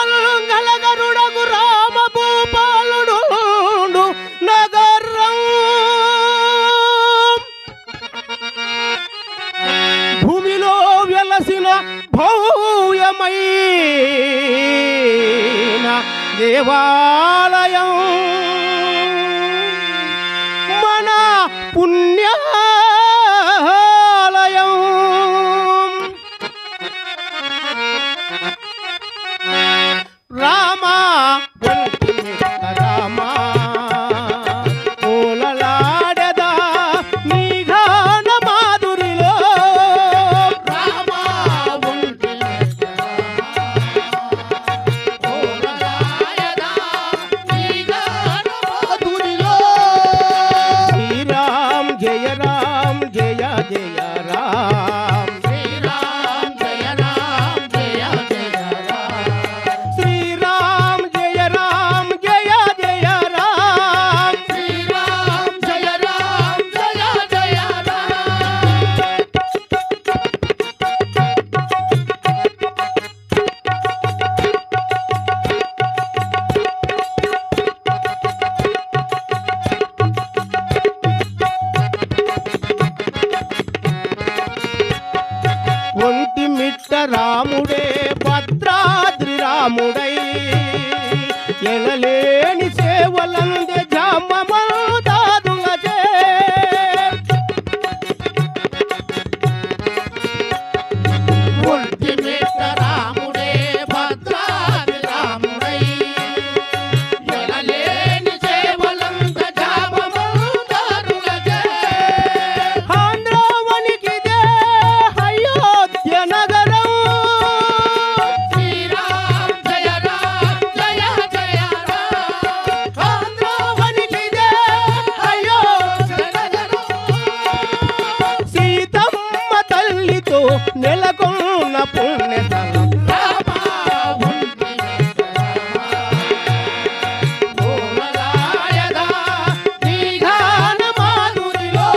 సర్వమంగళగరుడగు రామ భూపాలుడు నగరం భూమిలో వెలసిన భవ్యమైన దేవాలయం మన పుణ్యాలయం రామ రామ పూలలాడదా నీ గాన మాధురిలో రామ శ్రీరామ్ జయ రామ్ జయ జయ రామ్ శ్రీరామ్ జయ రామ్ జయ జయ రామ్ శ్రీరామ్ జయ రామ్ జయ జయ రామ్ శ్రీరామ్ జయ రామ్ జయ జయ ఒంటి మిట్ట రాముడే భద్రాద్రి రాముడై ఎనలేని సేవలందే జామదాదులచే ఒంటి మిట్ట రాముడే భద్రాద్రి రాముడై ఎనలేని సేవలందే జామదాదులచే ఆంధ్రవనికిదే అయోధ్య నగరం శ్రీరామ్ జయ రామ్ జయ జయ రామ్ ఆంధ్రవనికిదే అయోధ్య నగరం సీతమ్మ తల్లితో నెలకొన్న పుణ్యస్థలం రామ పూలలాయదా నీ గాన మాధురిలో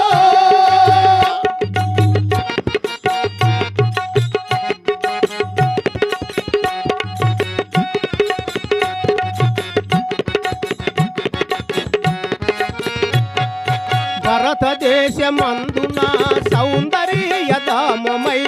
భారతదేశమందున సౌందర్యధామమై